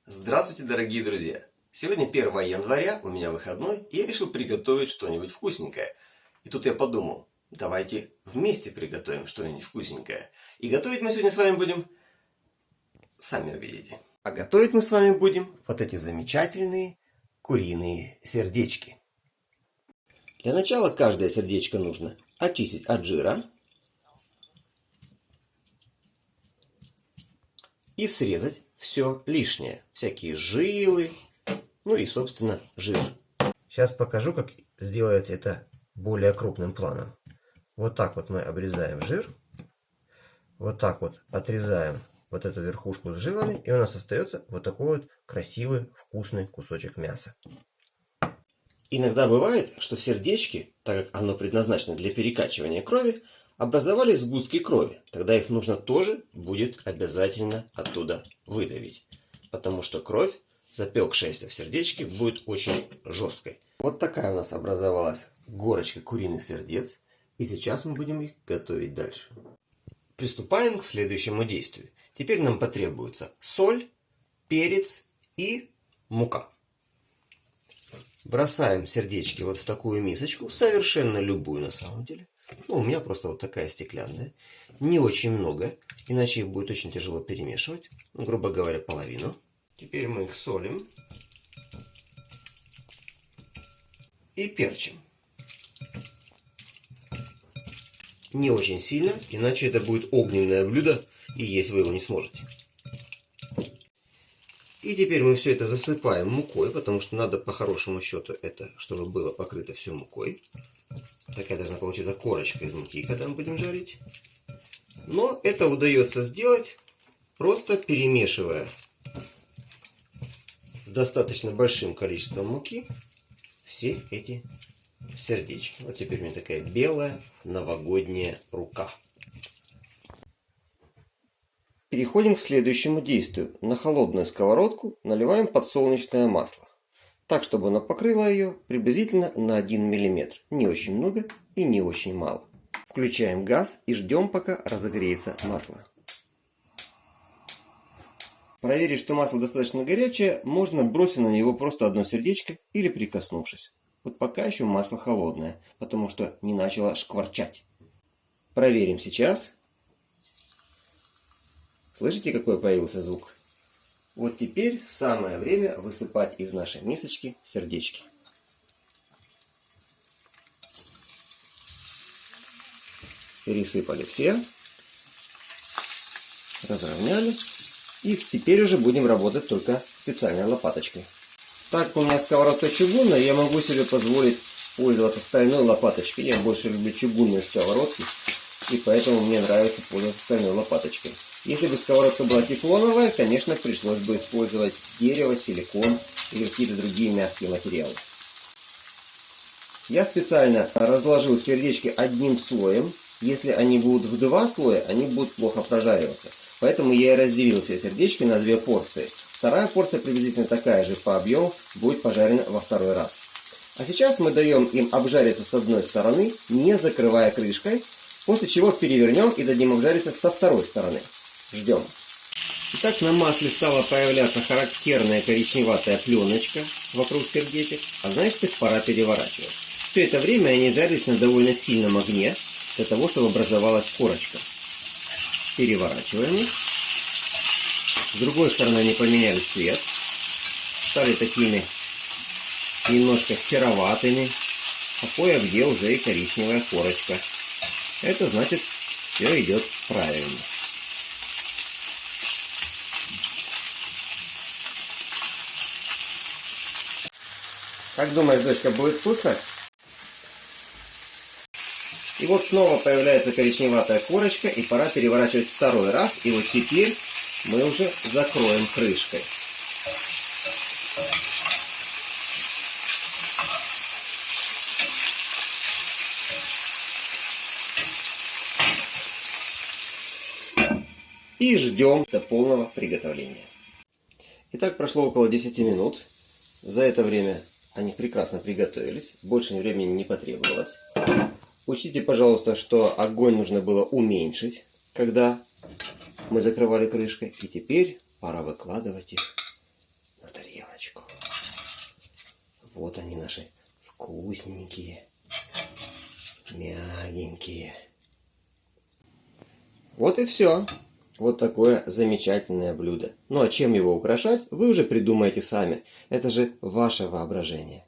Здравствуйте, дорогие друзья! Сегодня 1 января, у меня выходной, и я решил приготовить что-нибудь вкусненькое. И тут я подумал, давайте вместе приготовим что-нибудь вкусненькое. И готовить мы сегодня с вами будем, сами увидите. А готовить мы с вами будем вот эти замечательные куриные сердечки. Для начала каждое сердечко нужно очистить от жира и срезать все лишнее, всякие жилы, ну и, собственно, жир. Сейчас покажу, как сделать это более крупным планом. Вот так вот мы обрезаем жир, вот так вот отрезаем вот эту верхушку с жилами, и у нас остается вот такой вот красивый, вкусный кусочек мяса. Иногда бывает, что в сердечке, так как оно предназначено для перекачивания крови, образовались сгустки крови. Тогда их нужно тоже будет обязательно оттуда выдавить. Потому что кровь, запекшаяся в сердечке, будет очень жесткой. Вот такая у нас образовалась горочка куриных сердец. И сейчас мы будем их готовить дальше. Приступаем к следующему действию. Теперь нам потребуется соль, перец и мука. Бросаем сердечки вот в такую мисочку, совершенно любую на самом деле. Ну, у меня просто вот такая стеклянная. Не очень много, иначе их будет очень тяжело перемешивать. Ну, грубо говоря, половину. Теперь мы их солим и перчим. Не очень сильно, иначе это будет огненное блюдо, и есть вы его не сможете. И теперь мы все это засыпаем мукой, потому что надо по хорошему счету это, чтобы было покрыто все мукой. Такая должна получиться корочка из муки, когда мы будем жарить. Но это удается сделать, просто перемешивая с достаточно большим количеством муки все эти сердечки. Вот теперь у меня такая белая новогодняя рука. Переходим к следующему действию. На холодную сковородку наливаем подсолнечное масло. Так, чтобы оно покрыло ее приблизительно на 1 мм. Не очень много и не очень мало. Включаем газ и ждем, пока разогреется масло. Проверить, что масло достаточно горячее, можно бросить на него просто одно сердечко или прикоснувшись. Вот пока еще масло холодное, потому что не начало шкварчать. Проверим сейчас. Слышите, какой появился звук? Вот теперь самое время высыпать из нашей мисочки сердечки. Пересыпали все. Разровняли. И теперь уже будем работать только специальной лопаточкой. Так как у меня сковородка чугунная, я могу себе позволить пользоваться стальной лопаточкой. Я больше люблю чугунные сковородки, и поэтому мне нравится пользоваться стальной лопаточкой. Если бы сковородка была тефлоновая, конечно, пришлось бы использовать дерево, силикон или какие-то другие мягкие материалы. Я специально разложил сердечки одним слоем. Если они будут в 2 слоя, они будут плохо прожариваться. Поэтому я и разделил все сердечки на 2 порции. Вторая порция, приблизительно такая же по объему, будет пожарена во 2-й раз. А сейчас мы даем им обжариться с одной стороны, не закрывая крышкой, после чего перевернем и дадим обжариться со 2-й стороны. Ждем. Итак, на масле стала появляться характерная коричневатая пленочка вокруг сердечек, а значит, их пора переворачивать. Все это время они жарились на довольно сильном огне, для того, чтобы образовалась корочка. Переворачиваем их. С другой стороны они поменяли цвет. Стали такими немножко сероватыми. А кое-где уже и коричневая корочка. Это значит, все идет правильно. Как думаешь, дочка, будет вкусно? И вот снова появляется коричневатая корочка, и пора переворачивать 2-й раз. И вот теперь мы уже закроем крышкой. И ждем до полного приготовления. Итак, прошло около 10 минут. За это время они прекрасно приготовились. Больше времени не потребовалось. Учтите, пожалуйста, что огонь нужно было уменьшить, когда мы закрывали крышкой. И теперь пора выкладывать их на тарелочку. Вот они наши вкусненькие, мягенькие. Вот и все. Вот такое замечательное блюдо. Ну а чем его украшать, вы уже придумаете сами. Это же ваше воображение.